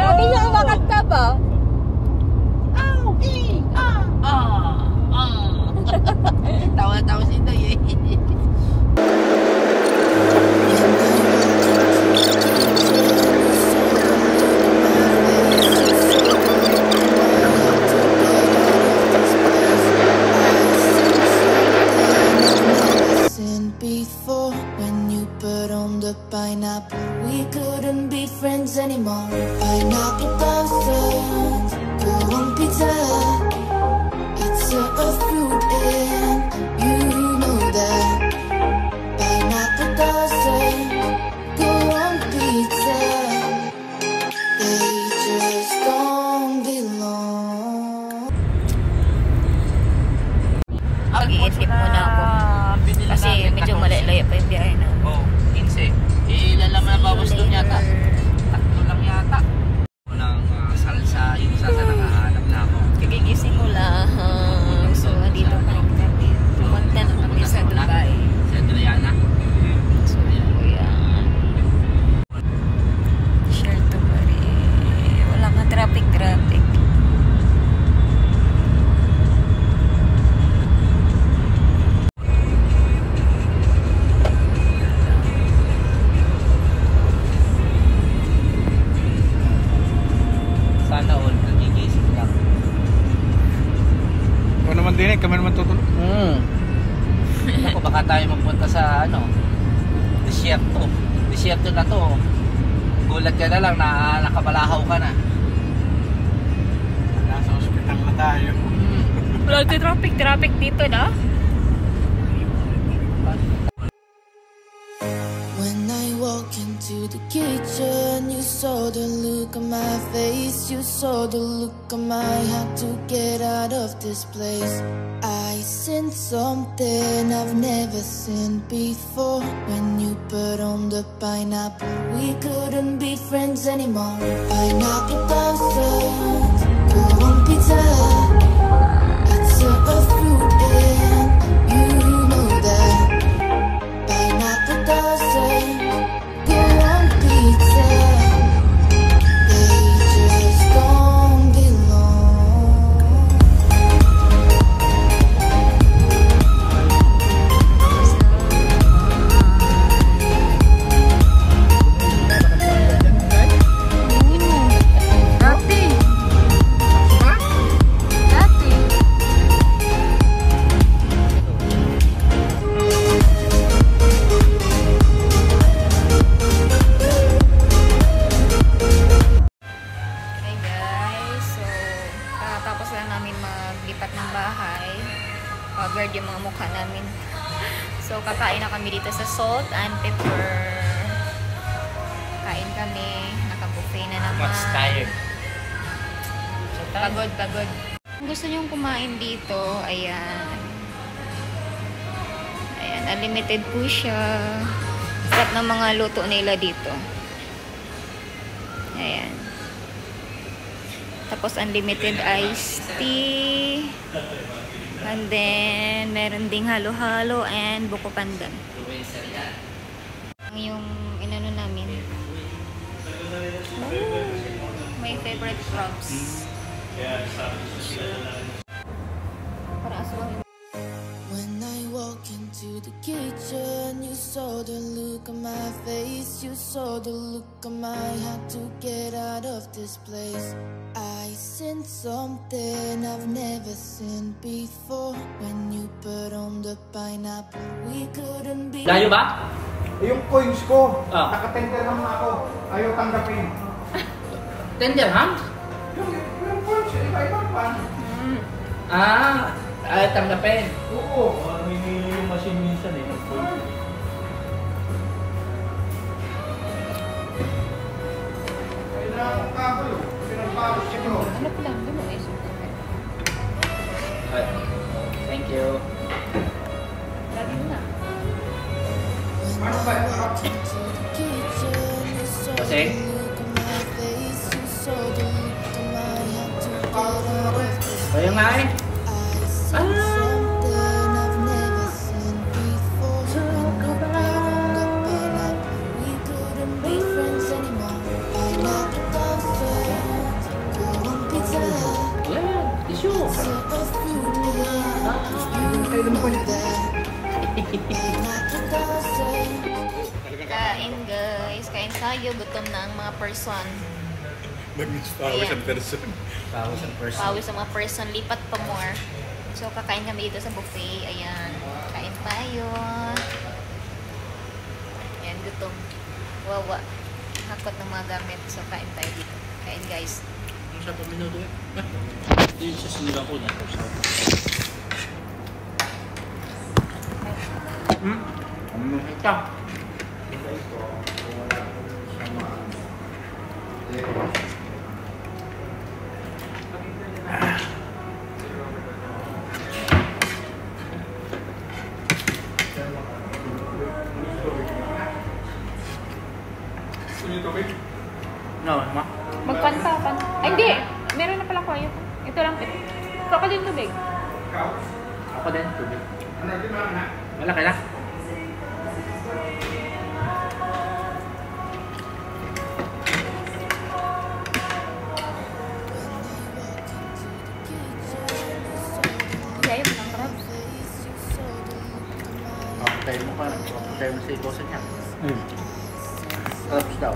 Lagi siya kumakanta ba? Tawa-tawa si Day eh. Before when you put on the pineapple, we couldn't be friends anymore. Pineapple doesn't go on pizza. It's a fruit and you know that. Pineapple doesn't go on pizza. They just don't belong. Mag-iisip muna ako. Kasi medyo malaya pa yung biyahe na. Oo, 15. Ilan lang na bawas doon yata? 3 lang yata. Unang salsa, yung salsa na nakahanap na ako. Kagigising mo lang. So, dito pa rin kami. Pumunta na kami sa Dubai. Sa Adriana. So, yan. Share to pa rin. Wala kang traffic. Kami naman tutulog. Ako baka tayo magpunta sa desierto. Desierto na to. Gulat ka na lang na nakabalahaw ka na. Nasa ospital na tayo. Wala traffic dito na. When I walk into the kitchen, you saw the look on my face. You saw the look on my had to get out of this place. I seen something I've never seen before. When you put on the pineapple, we couldn't be friends anymore. Pineapple doesn't go on pizza. It's a fruit and you know that. Pineapple doesn't go on pizza. They just don't belong. Covered yung mga mukha namin. So, kakain na kami dito sa Salt and Pepper. Kain kami. Naka-buffet na naman. What's tired? Pagod. Kung gusto nyong kumain dito, ayan. Ayan, unlimited po siya. Sarap ng mga luto nila dito. Ayan. Tapos, unlimited iced tea. And then, meron ding halo-halo and buko pandan. Yung inano namin. My favorite crabs. Para aswang. When I walk into the kitchen, you saw the look on my face. You saw the look on my had to get out of this place. I seen something I've never seen before. When you put on the pineapple, we couldn't be. Layo ba? Yung coins ko, Ah. naka-tender ham na ako. Ayaw tanggapin. Tender, ha? Yung coins, iba-ibang pan. Ay, tanggapin. Oo. May yung machine minsan eh. Kailangan akong kabel. Pinagparos siya ko. Ano pa lang? Dito eh. Thank you. Lagi mo na. Ano ba? Kasi? Kaya nga eh. Kain guys, kain tayo. Gutom na ang mga person. Nag-miss pawis ang person. Pawis ang person. Pawis ang mga person, lipat pa more. So kakain kami dito sa buffet. Ayan, kain tayo. Ayan, gutom. Wawa. Hakot ng mga gamit. So kain tayo dito. Kain guys. Ano siya paminuto eh? Hindi siya sinigang ko na. Ano ito? No, ma. Magpantapan. Ay, hindi. Meron na pala ko. Ito lang. Ito ka din tubig. Ako din, tubig. Ano, di ba na? Malaki na. Kaya mo ng crab. Pakatay mo pa. Pakatay mo sa ikosa niya. Crabs daw.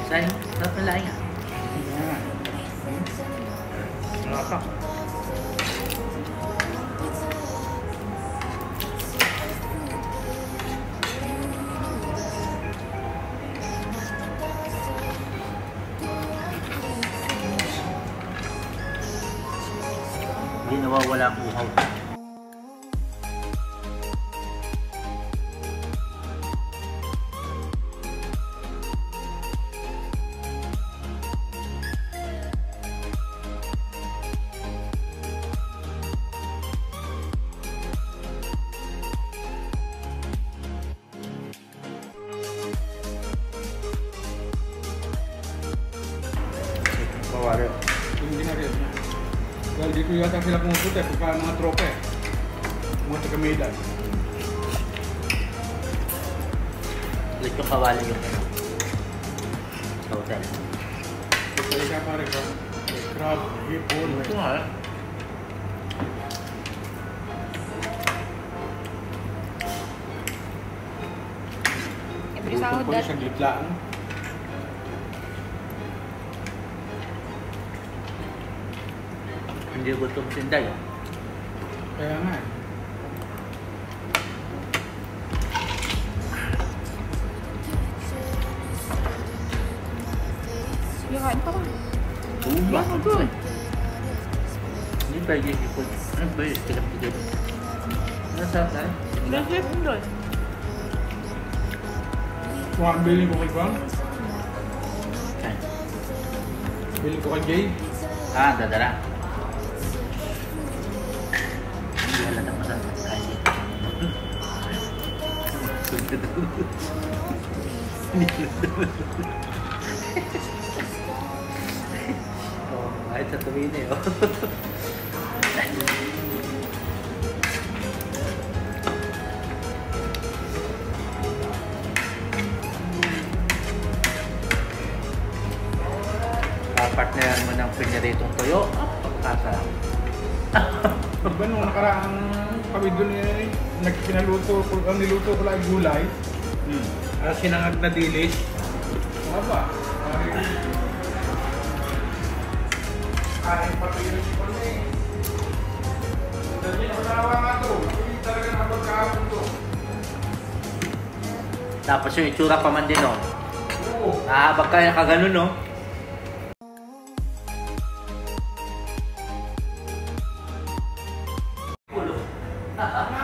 Saan? Sarap na laing ah. Malaka. Hindi nawawala ang uhaw. Pawari. Hindi na rin. Well, dito yata sila pumupunta pagka mga tropa eh. Mga taga-Maydan. Ulit yung kawali yung ano. Sa hotel. Ito ka pare ka. Crab, hipon. Ito nga eh. Every sahod Pwede that. siyang litlaan. Hindi gutom sinday. Kaya nga eh. Yung kain pa ba? Uba. Ito eh. Hindi ba yung hipon? Ano ba yung tilap-tilap? Nasaan tayo? Grabe po doon. Kung ang bilhin ko kay Kwan, Saan? bilhin ko kay Jay. Ah, dadala. Hindi wala na masarap kain dito. Oh, kahit sa tuwi na yun. Partneran mo ng piniritong toyo. Pagkasarap. Di ba nung nakaraang kami doon eh, niluto ko lang gulay. Sinangag na dilis. Ano ba? Kain pa rin yung sipon eh. Dali na malawa nga to. Hindi talaga nakapagkakapon to. Tapos yung itsura pa man din, no? Oo. Bag kaya ka ganun, no? Wala nga.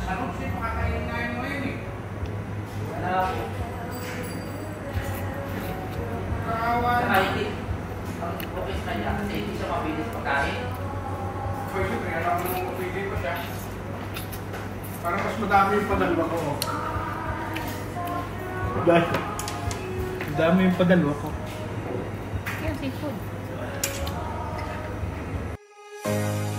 Sanok siya makakain nga yun ngayon eh. Kakawa na. Hindi. Ang focus na niya kasi hindi siya mabilis pagkain. Pwede, kaya lang mo pwede pa siya. Parang mas madami yung padalwa ko. Madami yung padalwa ko. Yung seafood.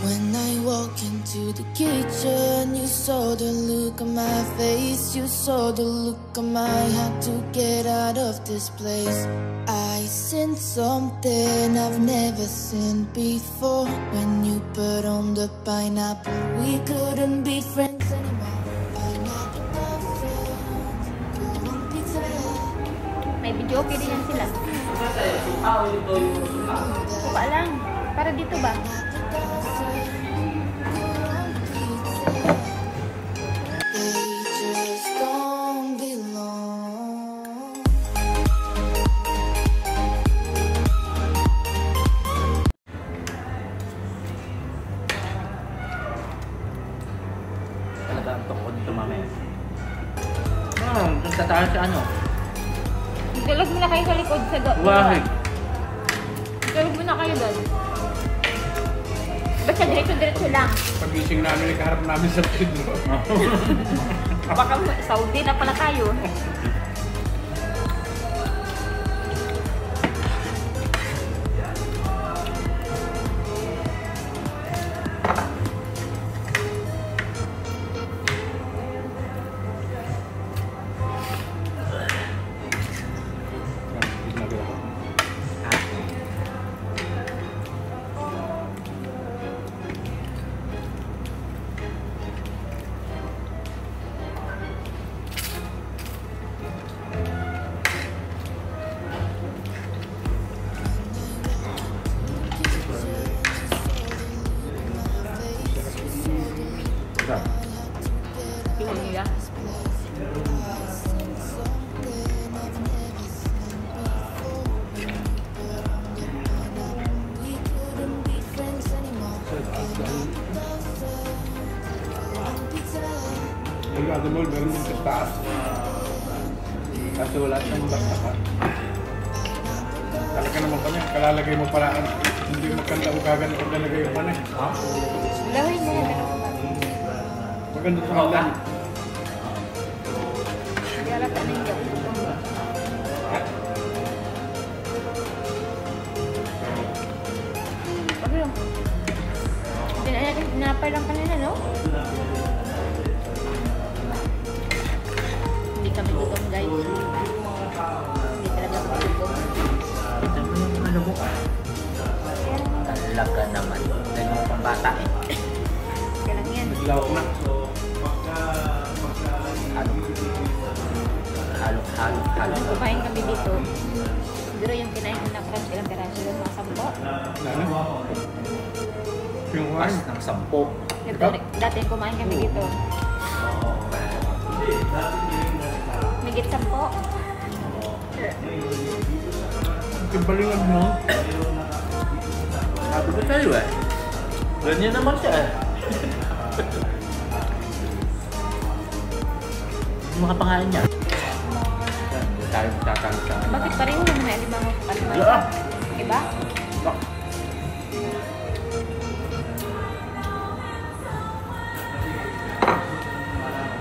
When I walk into the kitchen, you saw the look on my face, you saw the look on my heart to get out of this place. I sensed something I've never seen before. When you put on the pineapple, we couldn't be friends anymore. Pineapple girlfriend, couldn't be together. May video okay din yan sila. Buka lang. Para dito ba? Talaga ang tungkol nito mamaya. Punta tayo sa ano? Tulog muna kayo sa likod sa Wahig. Tulog muna kayo doon. Basta diretso-diretso lang. Pagising namin, nakaharap namin sa Pedro. Baka Saudi na pala tayo. Tingnan nila. Yung ano mo, meron din sa taas. Kaso wala siyang basta ka. Talaga naman kami, kalalagay mo pala, hindi magkanda o gaganda o galagay mo na. Ha? Lawin mo yan. Maganda sa mga lang. Hindi alata na yung Pag lang. Tinapay lang kanina, no? Hindi kami gutom, guys. Hindi talaga kami gutom. Ito mo yung ano mo. Talaga naman. Ganyan pang bata eh. Kaya lang yan. Naglaw na. Halo. Kumain kami dito. Siguro yung kinain ko na crush ilang peraso yun, mga 10. Ano? Yung Pas wine. ng 10. Dati kumain kami dito. Migit 10. Kibalingan mo. Sabi ko sa'yo eh. Ganyan naman siya eh. Yung mga pangalan niya. Hindi tayo magtatalo sa ano. Bakit pareho yung mga alimango sa kalima? Yeah. Iba?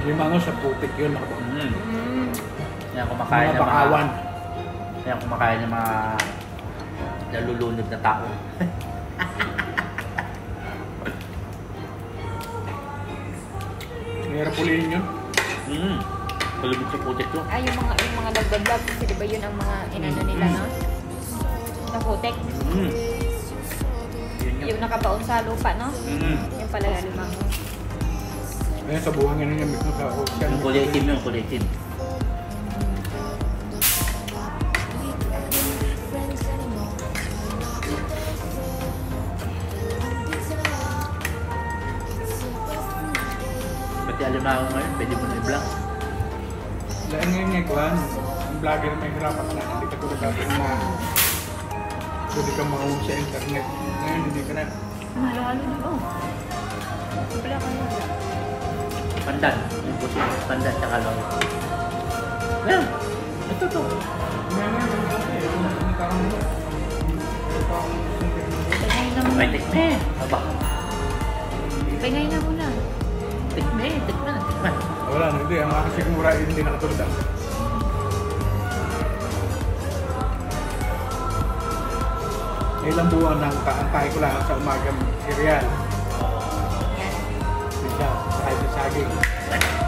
Limango sa putik yun. Yan kumakain Mga ng bakawan. Yan kumakain ng mga nalulunod na tao. Mahirap ulihin yun. Palubog sa putik to. Ay, yung mga nagbablog kasi diba yun ang mga inano nila, no? Naputek. Yun yun. Yung nakabaon sa lupa, no? Yung pala alimango. Ngayon sa buhang yun yung mikro sa ocean. Yung kulay itim yung kulay itim. Pati alimango ngayon, pwede mo na i-vlog. Dahil ngayon nga ikuhan, ang vlogger may hirapan na hindi ka tulad dati na pwede kang mahuli sa internet. Ngayon hindi ka na. Mahalo din, oh. Wala ka na. Pandan. Yung puso. Pandan tsaka lolo. Well, ito to. Pagay na muna. May tikme. Aba. Pagay na muna. Tikme. Wala na, hindi. Ang aking sigmura hindi nakatulad ako. Ilang buwan nang taantay ko lang sa umagang cereal. Yan. siya, kahit sa saging.